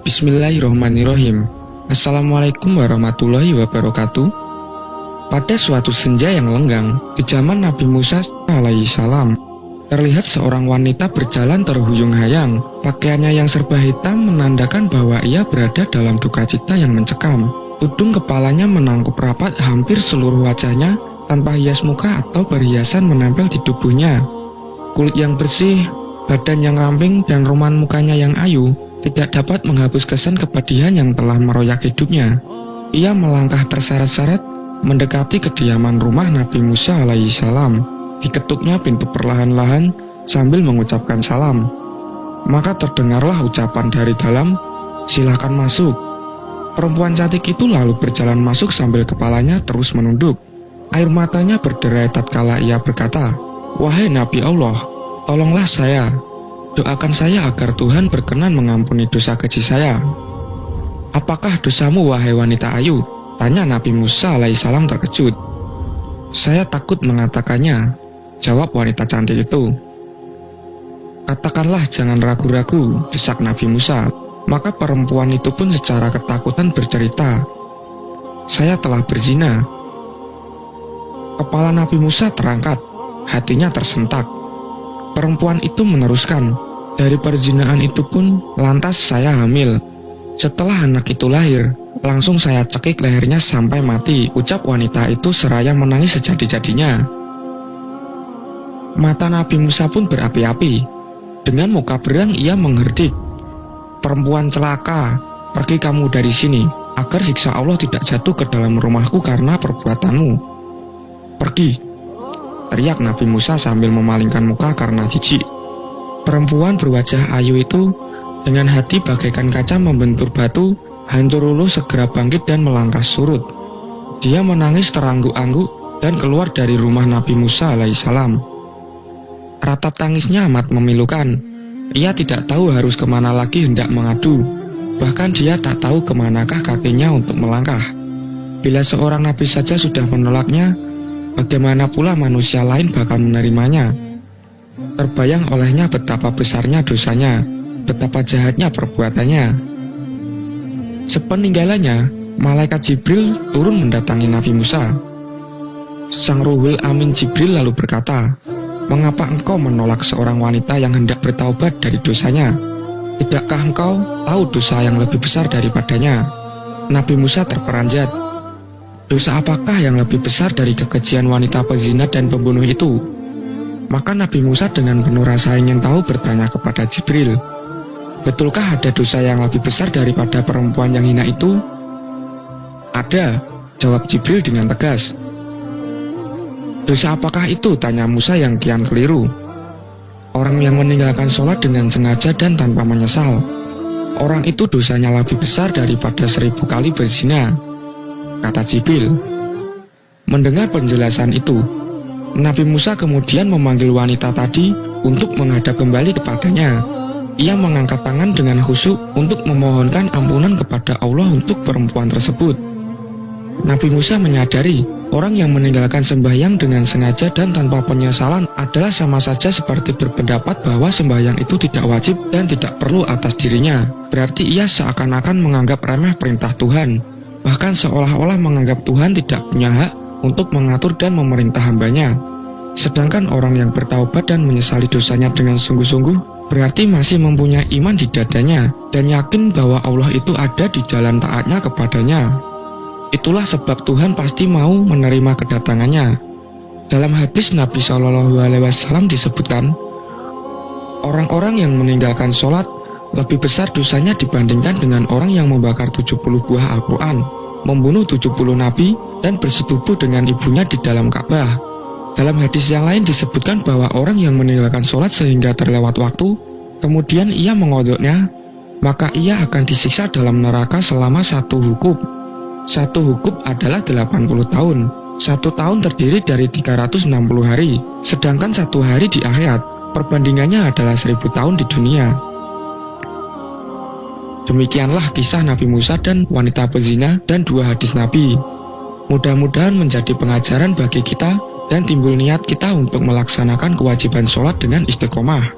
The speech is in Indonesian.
Bismillahirrahmanirrahim. Assalamualaikum warahmatullahi wabarakatuh. Pada suatu senja yang lenggang, di zaman Nabi Musa alaihissalam, terlihat seorang wanita berjalan terhuyung-hayang. Pakaiannya yang serba hitam menandakan bahwa ia berada dalam duka cita yang mencekam. Tudung kepalanya menangkup rapat hampir seluruh wajahnya, tanpa hias muka atau perhiasan menempel di tubuhnya. Kulit yang bersih, badan yang ramping, dan roman mukanya yang ayu tidak dapat menghapus kesan kepedihan yang telah meroyak hidupnya. Ia melangkah terseret-seret mendekati kediaman rumah Nabi Musa alaihissalam. Diketuknya pintu perlahan-lahan sambil mengucapkan salam. Maka terdengarlah ucapan dari dalam, "Silakan masuk." Perempuan cantik itu lalu berjalan masuk sambil kepalanya terus menunduk. Air matanya berderai tatkala ia berkata, "Wahai Nabi Allah, tolonglah saya. Doakan saya agar Tuhan berkenan mengampuni dosa keji saya." "Apakah dosamu, wahai wanita ayu?" tanya Nabi Musa alaihissalam terkejut. "Saya takut mengatakannya," jawab wanita cantik itu. "Katakanlah, jangan ragu-ragu," desak Nabi Musa. Maka perempuan itu pun secara ketakutan bercerita, "Saya telah berzina." Kepala Nabi Musa terangkat, hatinya tersentak. Perempuan itu meneruskan, "Dari perzinahan itu pun lantas saya hamil. Setelah anak itu lahir, langsung saya cekik lehernya sampai mati," ucap wanita itu seraya menangis sejadi-jadinya. Mata Nabi Musa pun berapi-api. Dengan muka berang ia mengherdik, "Perempuan celaka, pergi kamu dari sini, agar siksa Allah tidak jatuh ke dalam rumahku karena perbuatanmu. Pergi!" teriak Nabi Musa sambil memalingkan muka karena jijik. Perempuan berwajah ayu itu dengan hati bagaikan kaca membentur batu, hancur luluh segera bangkit dan melangkah surut. Dia menangis terangguk-angguk dan keluar dari rumah Nabi Musa alaihissalam. Ratap tangisnya amat memilukan. Ia tidak tahu harus kemana lagi hendak mengadu. Bahkan dia tak tahu kemanakah kakinya untuk melangkah. Bila seorang nabi saja sudah menolaknya, bagaimana pula manusia lain bakal menerimanya? Terbayang olehnya betapa besarnya dosanya, betapa jahatnya perbuatannya. Sepeninggalannya, malaikat Jibril turun mendatangi Nabi Musa. Sang Ruhul Amin Jibril lalu berkata, "Mengapa engkau menolak seorang wanita yang hendak bertaubat dari dosanya? Tidakkah engkau tahu dosa yang lebih besar daripadanya?" Nabi Musa terperanjat. Dosa apakah yang lebih besar dari kekejian wanita pezina dan pembunuh itu? Maka Nabi Musa dengan penuh rasa ingin tahu bertanya kepada Jibril, "Betulkah ada dosa yang lebih besar daripada perempuan yang hina itu?" "Ada," jawab Jibril dengan tegas. "Dosa apakah itu?" tanya Musa yang kian keliru. "Orang yang meninggalkan sholat dengan sengaja dan tanpa menyesal. Orang itu dosanya lebih besar daripada 1000 kali berzina," kata Jibril. Mendengar penjelasan itu, Nabi Musa kemudian memanggil wanita tadi untuk menghadap kembali kepadanya. Ia mengangkat tangan dengan khusyuk untuk memohonkan ampunan kepada Allah untuk perempuan tersebut. Nabi Musa menyadari orang yang meninggalkan sembahyang dengan sengaja dan tanpa penyesalan adalah sama saja seperti berpendapat bahwa sembahyang itu tidak wajib dan tidak perlu atas dirinya. Berarti ia seakan-akan menganggap remeh perintah Tuhan, bahkan seolah-olah menganggap Tuhan tidak punya hak untuk mengatur dan memerintah hambanya. Sedangkan orang yang bertaubat dan menyesali dosanya dengan sungguh-sungguh berarti masih mempunyai iman di dadanya dan yakin bahwa Allah itu ada di jalan taatnya kepadanya. Itulah sebab Tuhan pasti mau menerima kedatangannya. Dalam hadis Nabi SAW disebutkan, orang-orang yang meninggalkan sholat lebih besar dosanya dibandingkan dengan orang yang membakar 70 buah Al-Quran, membunuh 70 nabi, dan bersetubuh dengan ibunya di dalam Ka'bah. Dalam hadis yang lain disebutkan bahwa orang yang meninggalkan sholat sehingga terlewat waktu, kemudian ia mengodoknya, maka ia akan disiksa dalam neraka selama 1 hukub. 1 hukub adalah 80 tahun. 1 tahun terdiri dari 360 hari, sedangkan 1 hari di akhirat perbandingannya adalah 1000 tahun di dunia. Demikianlah kisah Nabi Musa dan wanita pezina dan 2 hadis Nabi. Mudah-mudahan menjadi pengajaran bagi kita dan timbul niat kita untuk melaksanakan kewajiban sholat dengan istiqomah.